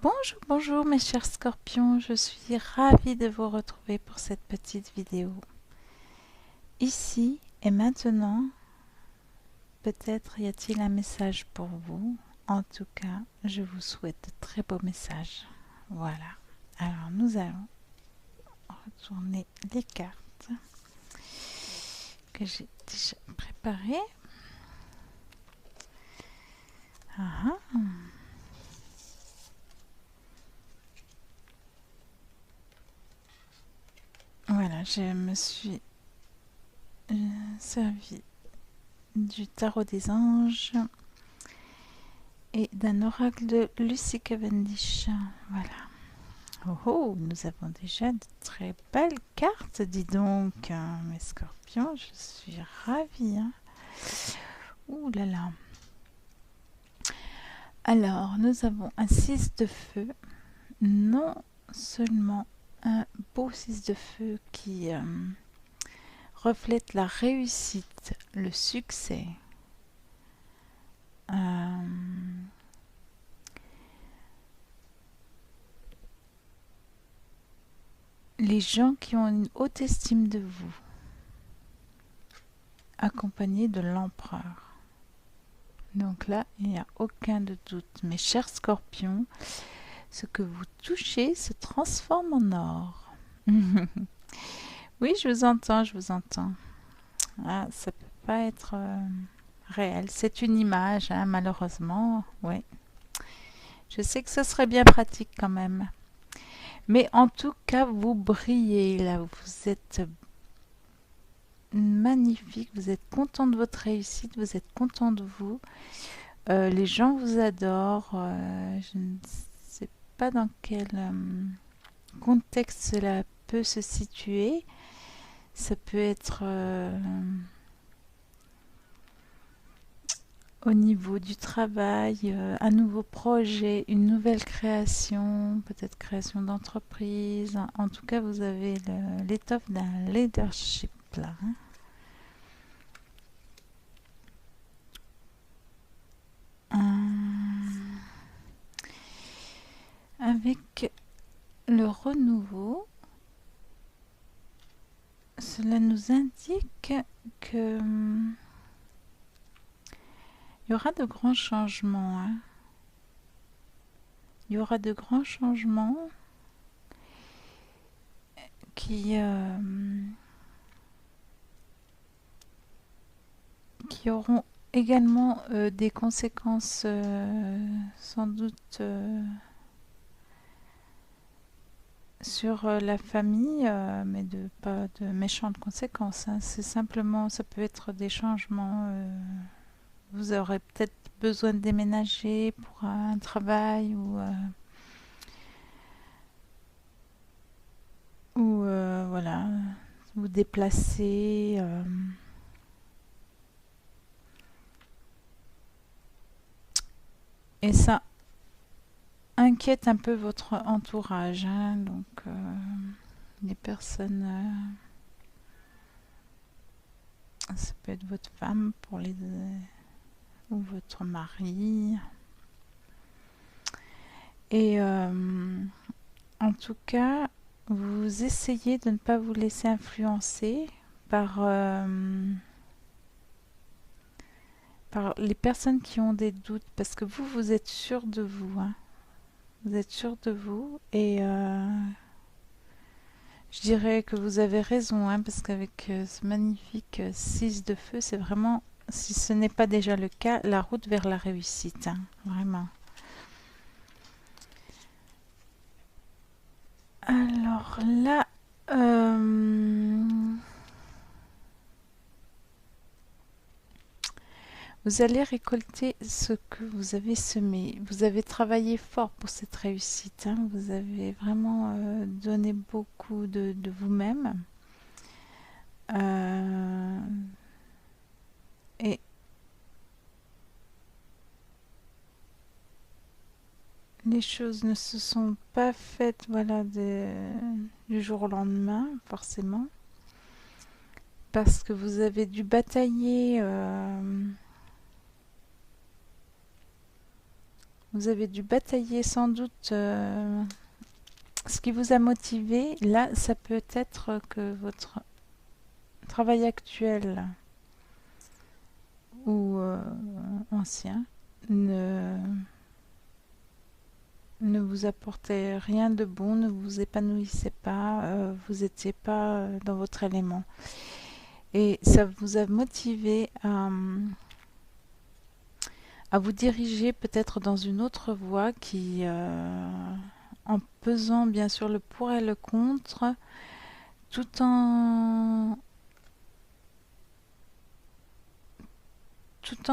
Bonjour, bonjour mes chers scorpions, je suis ravie de vous retrouver pour cette petite vidéo. Ici et maintenant, peut-être y a-t-il un message pour vous. En tout cas, je vous souhaite de très beaux messages. Voilà. Alors nous allons retourner les cartes que j'ai déjà préparées. Ah ah. Voilà, je me suis servi du tarot des anges et d'un oracle de Lucy Cavendish. Voilà. Oh, oh, nous avons déjà de très belles cartes, dis donc, hein, mes scorpions, je suis ravie. Hein. Ouh là là. Alors, nous avons un 6 de feu, non seulement un beau 6 de feu qui reflète la réussite, le succès, les gens qui ont une haute estime de vous, accompagnés de l'empereur. Donc là, il n'y a aucun de doute. Mes chers scorpions, ce que vous touchez se transforme en or. Oui, je vous entends, je vous entends. Ah, ça peut pas être réel. C'est une image, hein, malheureusement. Oui. Je sais que ce serait bien pratique quand même. Mais en tout cas, vous brillez là. Vous êtes magnifique. Vous êtes content de votre réussite. Vous êtes content de vous. Les gens vous adorent. Je ne sais pas dans quel contexte cela peut se situer. Ça peut être au niveau du travail, un nouveau projet, une nouvelle création, peut-être création d'entreprise. En tout cas, vous avez l'étoffe d'un leadership là. Hein. Avec le renouveau, cela nous indique que il y aura de grands changements. Hein. Il y aura de grands changements qui auront également des conséquences sans doute sur la famille, mais pas de méchantes conséquences. Hein. C'est simplement, ça peut être des changements. Vous aurez peut-être besoin de déménager pour un travail ou voilà, vous déplacer. Et ça inquiète un peu votre entourage. Hein, donc, les personnes. Ça peut être votre femme pour les ou votre mari. Et en tout cas, vous essayez de ne pas vous laisser influencer par les personnes qui ont des doutes, parce que vous êtes sûr de vous. Hein. Vous êtes sûr de vous et je dirais que vous avez raison, hein, parce qu'avec ce magnifique 6 de feu, c'est vraiment, si ce n'est pas déjà le cas, la route vers la réussite. Hein, vraiment. Alors là, vous allez récolter ce que vous avez semé. Vous avez travaillé fort pour cette réussite. Hein. Vous avez vraiment donné beaucoup de vous-même. Et les choses ne se sont pas faites voilà, du jour au lendemain, forcément. Parce que vous avez dû batailler. Vous avez dû batailler sans doute. Ce qui vous a motivé, là, ça peut être que votre travail actuel ou ancien ne vous apportait rien de bon, ne vous épanouissait pas, vous n'étiez pas dans votre élément. Et ça vous a motivé à vous diriger peut-être dans une autre voie qui, en pesant bien sûr le pour et le contre, tout en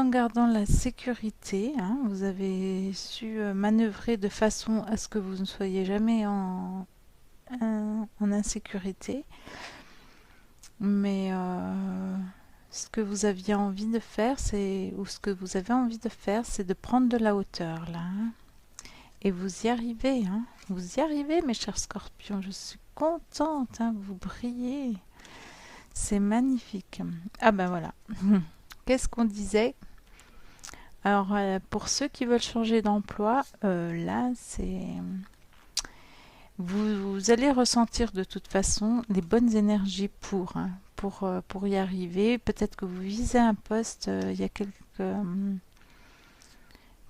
gardant la sécurité, hein, vous avez su manœuvrer de façon à ce que vous ne soyez jamais en insécurité. Mais ce que vous aviez envie de faire, ou ce que vous avez envie de faire, c'est de prendre de la hauteur là, hein. Et vous y arrivez, hein. Vous y arrivez, mes chers scorpions. Je suis contente, hein, vous brillez. C'est magnifique. Ah ben voilà. Qu'est-ce qu'on disait? Alors, pour ceux qui veulent changer d'emploi, là, c'est... Vous allez ressentir de toute façon les bonnes énergies pour y arriver. Peut-être que vous visez un poste, il y a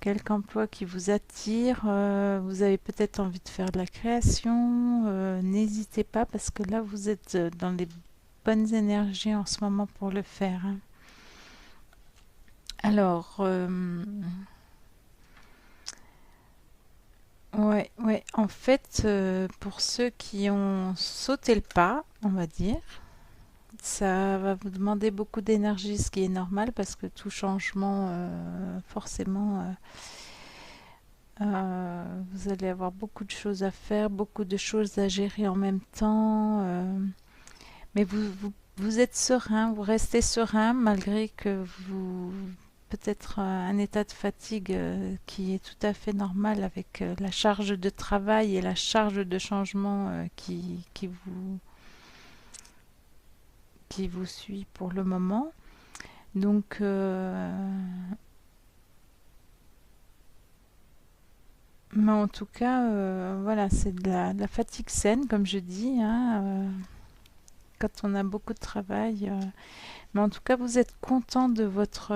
quelques emplois qui vous attirent. Vous avez peut-être envie de faire de la création. N'hésitez pas parce que là, vous êtes dans les bonnes énergies en ce moment pour le faire, hein. Alors, ouais, en fait, pour ceux qui ont sauté le pas, on va dire, ça va vous demander beaucoup d'énergie, ce qui est normal parce que tout changement, forcément, vous allez avoir beaucoup de choses à faire, beaucoup de choses à gérer en même temps, mais vous êtes serein, vous restez serein malgré que vous peut-être un état de fatigue qui est tout à fait normal avec la charge de travail et la charge de changement qui vous suit pour le moment. Donc, mais en tout cas, voilà, c'est de la fatigue saine, comme je dis, hein, quand on a beaucoup de travail. Mais en tout cas, vous êtes content de votre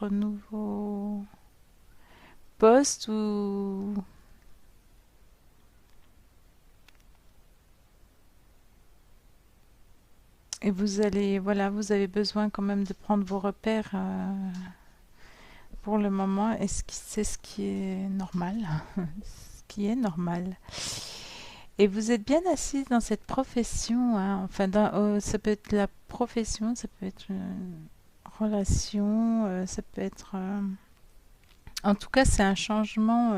nouveau poste et vous allez, voilà, vous avez besoin quand même de prendre vos repères pour le moment, et c'est ce qui est normal, ce qui est normal. Et vous êtes bien assis dans cette profession, hein, enfin, ça peut être la profession, ça peut être une relation, ça peut être... en tout cas, c'est un changement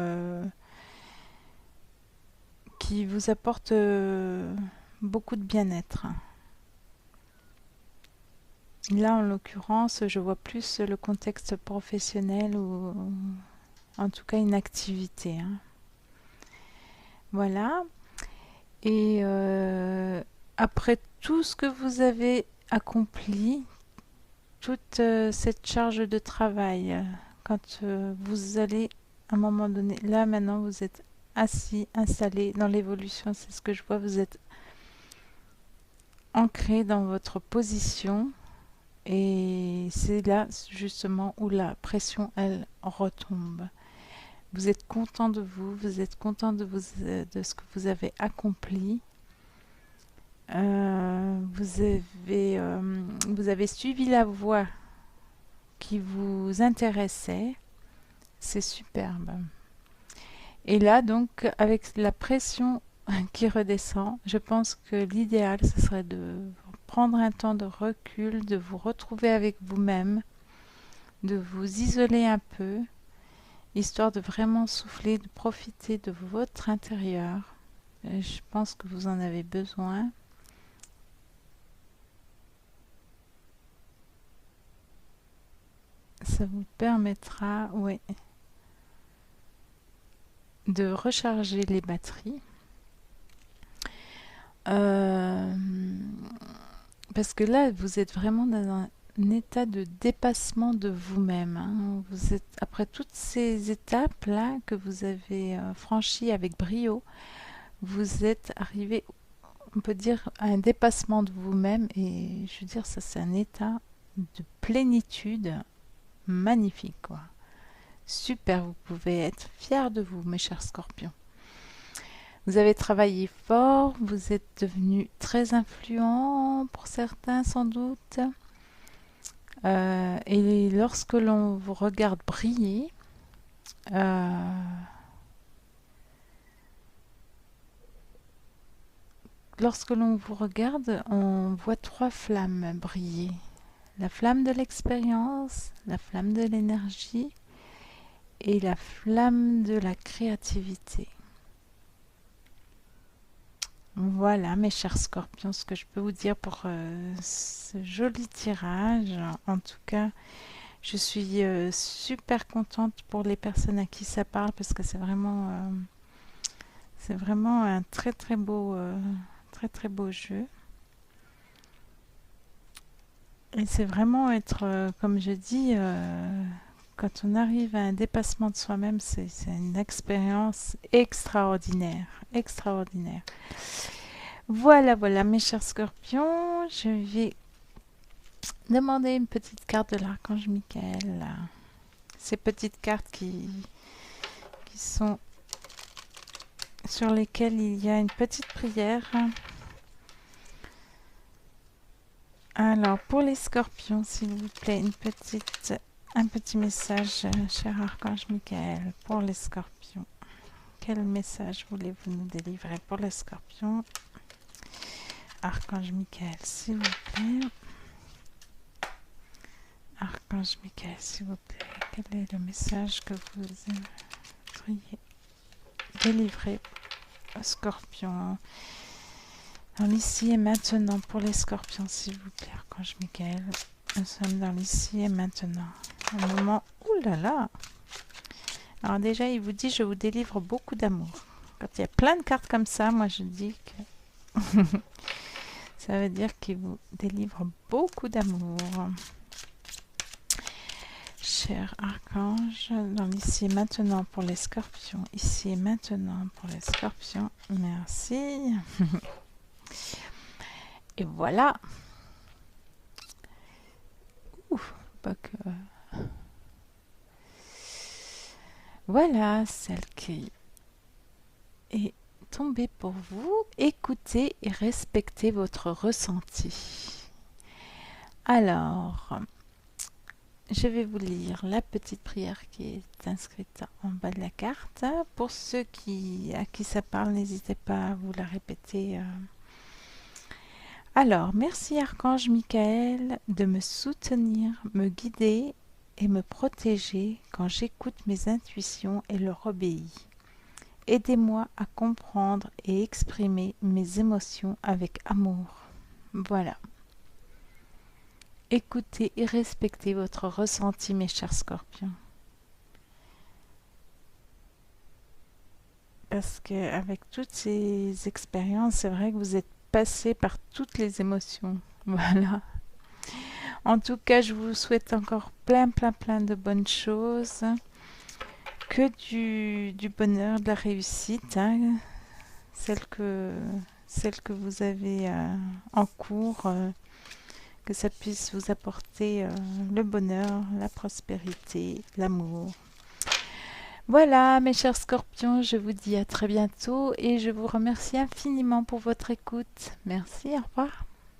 qui vous apporte beaucoup de bien-être. Là, en l'occurrence, je vois plus le contexte professionnel ou en tout cas une activité, hein. Voilà. Et après tout ce que vous avez accompli, toute cette charge de travail, quand vous allez à un moment donné, là maintenant vous êtes assis, installé dans l'évolution, c'est ce que je vois, vous êtes ancré dans votre position. Et c'est là justement où la pression, elle, retombe. Vous êtes content de vous, vous êtes content de ce que vous avez accompli. Vous avez suivi la voie qui vous intéressait. C'est superbe. Et là, donc, avec la pression qui redescend, je pense que l'idéal, ce serait de prendre un temps de recul, de vous retrouver avec vous-même, de vous isoler un peu, histoire de vraiment souffler, de profiter de votre intérieur. Et je pense que vous en avez besoin. Ça vous permettra, oui, de recharger les batteries. Parce que là, vous êtes vraiment état de dépassement de vous-même, hein. Vous êtes, après toutes ces étapes-là que vous avez franchies avec brio, vous êtes arrivé, on peut dire, à un dépassement de vous-même. Et je veux dire, ça c'est un état de plénitude magnifique, quoi. Super, vous pouvez être fiers de vous, mes chers scorpions. Vous avez travaillé fort, vous êtes devenu très influent pour certains sans doute. Et lorsque l'on vous regarde briller, euh, lorsque l'on vous regarde, on voit trois flammes briller. La flamme de l'expérience, la flamme de l'énergie et la flamme de la créativité. Voilà, mes chers scorpions, ce que je peux vous dire pour ce joli tirage. En tout cas, je suis super contente pour les personnes à qui ça parle parce que c'est vraiment un très très beau jeu. Et c'est vraiment être, comme je dis, quand on arrive à un dépassement de soi-même, c'est une expérience extraordinaire, extraordinaire. Voilà, voilà, mes chers scorpions, je vais demander une petite carte de l'archange Michael. Ces petites cartes qui sont sur lesquelles il y a une petite prière. Alors, pour les scorpions, s'il vous plaît, un petit message, cher archange Michael, pour les scorpions. Quel message voulez-vous nous délivrer pour les scorpions? Archange Michael, s'il vous plaît. Archange Michael, s'il vous plaît, quel est le message que vous aimeriez délivrer aux scorpions dans l'ici et maintenant pour les scorpions, s'il vous plaît, archange Michael. Nous sommes dans l'ici et maintenant. Un moment, oulala. Alors déjà, il vous dit, je vous délivre beaucoup d'amour. Quand il y a plein de cartes comme ça, moi je dis que ça veut dire qu'il vous délivre beaucoup d'amour. Cher archange, dans l'ici et maintenant pour les scorpions, ici et maintenant pour les scorpions, merci. Et voilà. Ouf, pas que... Voilà, celle qui est tombée pour vous. Écoutez et respectez votre ressenti. Alors, je vais vous lire la petite prière qui est inscrite en bas de la carte. Pour ceux à qui ça parle, n'hésitez pas à vous la répéter. Alors, merci archange Michael de me soutenir, me guider et me protéger quand j'écoute mes intuitions et leur obéis. Aidez-moi à comprendre et exprimer mes émotions avec amour. Voilà. Écoutez et respectez votre ressenti, mes chers scorpions. Parce qu'avec toutes ces expériences, c'est vrai que vous êtes passé par toutes les émotions. Voilà. En tout cas, je vous souhaite encore plein de bonnes choses. Que du bonheur, de la réussite, hein, celle que vous avez en cours, que ça puisse vous apporter le bonheur, la prospérité, l'amour. Voilà, mes chers scorpions, je vous dis à très bientôt et je vous remercie infiniment pour votre écoute. Merci, au revoir.